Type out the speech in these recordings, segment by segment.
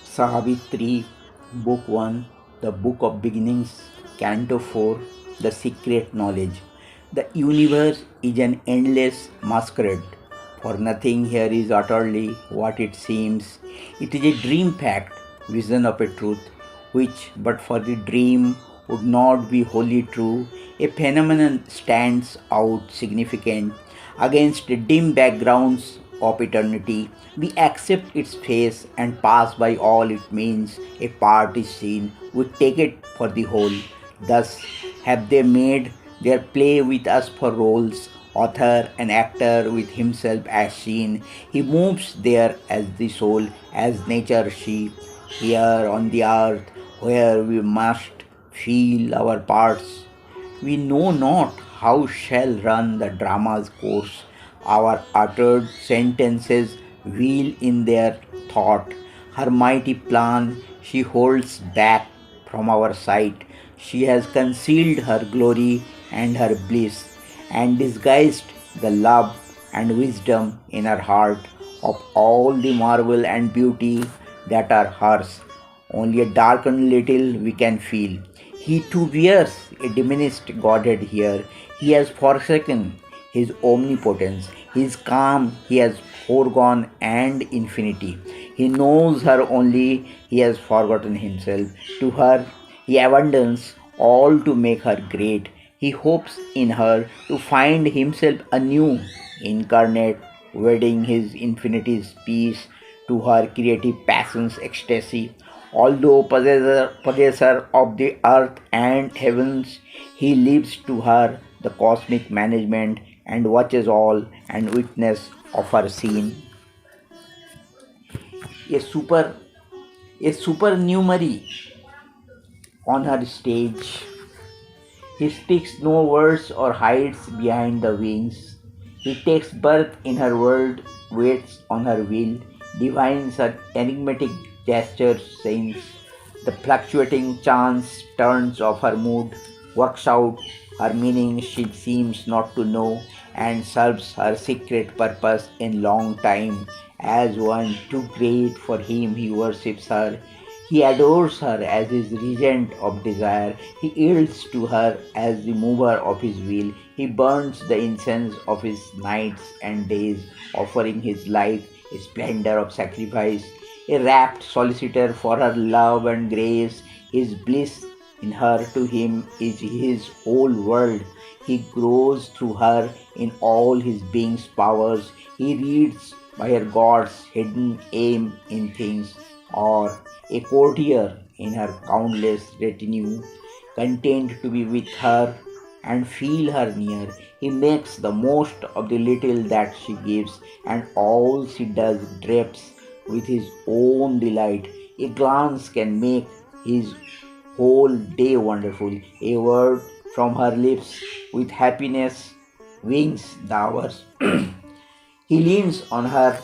Savitri, Book 1, The Book of Beginnings, Canto 4, The Secret Knowledge. The universe is an endless masquerade, for nothing here is utterly what it seems. It is a dream fact, vision of a truth, which, but for the dream, would not be wholly true. A phenomenon stands out significant against the dim backgrounds of eternity. We accept its face and pass by all it means. A part is seen, we take it for the whole. Thus have they made their play with us for roles. Author and actor with himself as seen. He moves there as the soul, as nature she. Here on the earth, where we must feel our parts, we know not how shall run the drama's course. Our uttered sentences wheel in their thought. Her mighty plan she holds back from our sight. She has concealed her glory and her bliss, and disguised the love and wisdom in her heart of all the marvel and beauty that are hers. Only a darkened little we can feel. He too wears a diminished Godhead here. He has forsaken his omnipotence. His calm he has foregone and infinity. He knows her only, he has forgotten himself. To her he abandons all to make her great. He hopes in her to find himself anew, incarnate, wedding his infinity's peace to her creative passion's ecstasy. Although possessor of the earth and heavens, he leaves to her the cosmic management and watches all and witness of her scene. A super a supernumerary on her stage. He speaks no words or hides behind the wings. He takes birth in her world, waits on her will, divines her enigmatic gestures, sings the fluctuating chance turns of her mood, works out her meaning she seems not to know, and serves her secret purpose in long time. As one too great for him, he worships her. He adores her as his regent of desire. He yields to her as the mover of his will. He burns the incense of his nights and days, offering his life a splendor of sacrifice. A rapt solicitor for her love and grace, his bliss in her to him is his whole world. He grows through her in all his being's powers. He reads by her God's hidden aim in things, or a courtier in her countless retinue, content to be with her and feel her near. He makes the most of the little that she gives, and all she does drapes with his own delight. A glance can make his whole day wonderful. A word from her lips with happiness wings the hours. He leans on her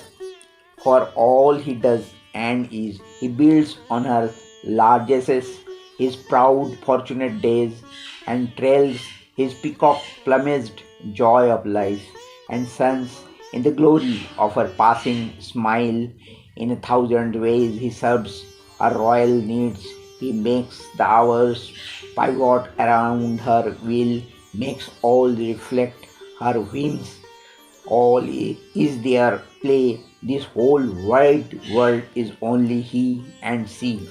for all he does and is. He builds on her largesses his proud, fortunate days, and trails his peacock plumaged joy of life, and suns in the glory of her passing smile. In a thousand ways he serves her royal needs. He makes the hours pivot around her will, makes all reflect her whims. All is their play. This whole wide world is only he and she.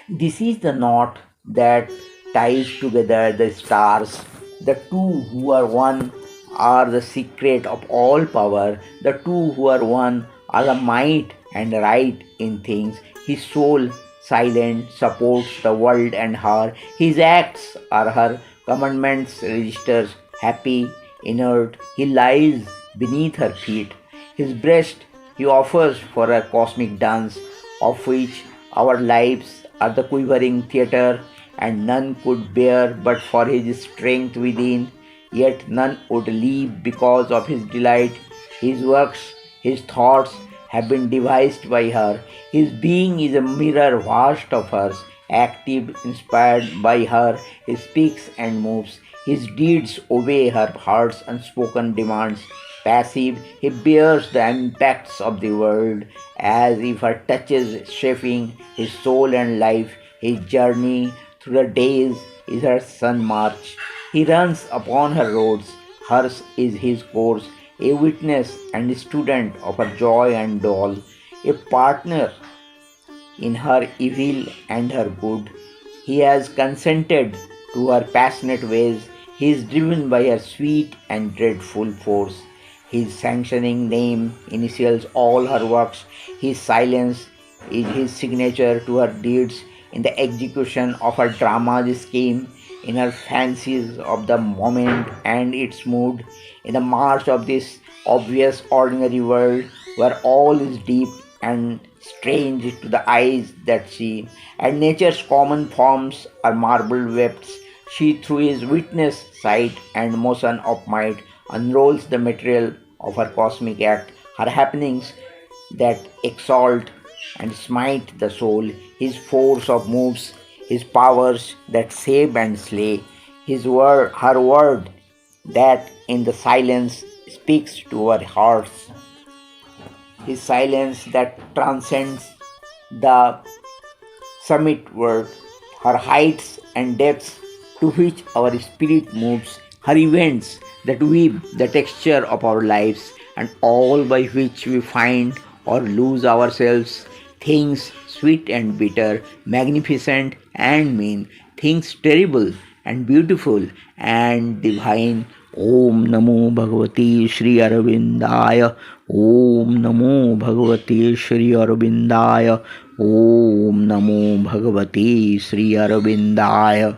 This is the knot that ties together the stars. The two who are one are the secret of all power. The two who are one are the might and right in things. His soul, silent, supports the world and her. His acts are her commandments, registers, happy, inert. He lies beneath her feet. His breast he offers for her cosmic dance, of which our lives are the quivering theatre, and none could bear but for his strength within, yet none would leave because of his delight. His works, his thoughts have been devised by her. His being is a mirror vast of hers, active, inspired by her. He speaks and moves. His deeds obey her heart's unspoken demands. passive, he bears the impacts of the world as if her touch is shaping his soul and life. His journey through the days is her sun march. He runs upon her roads, hers is his course, a witness and student of her joy and dole, a partner in her evil and her good. He has consented to her passionate ways. He is driven by her sweet and dreadful force. His sanctioning name initials all her works. His silence is his signature to her deeds in the execution of her drama's scheme, in her fancies of the moment and its mood, in the march of this obvious ordinary world where all is deep and strange to the eyes that see, and nature's common forms are marble webs. She, through his witness, sight, and motion of might, unrolls the material of her cosmic act, her happenings that exalt and smite the soul, his force of moves, his powers that save and slay, his word, her word that in the silence speaks to our hearts, his silence that transcends the summit word, her heights and depths to which our spirit moves, her events that weave the texture of our lives, and all by which we find or lose ourselves, things sweet and bitter, magnificent and mean, things terrible and beautiful and divine. Om NaMo Bhagwati Shri अरविंदाय। Om NaMo Bhagwati Shri अरविंदाय। Om NaMo Bhagwati Shri अरविंदाय।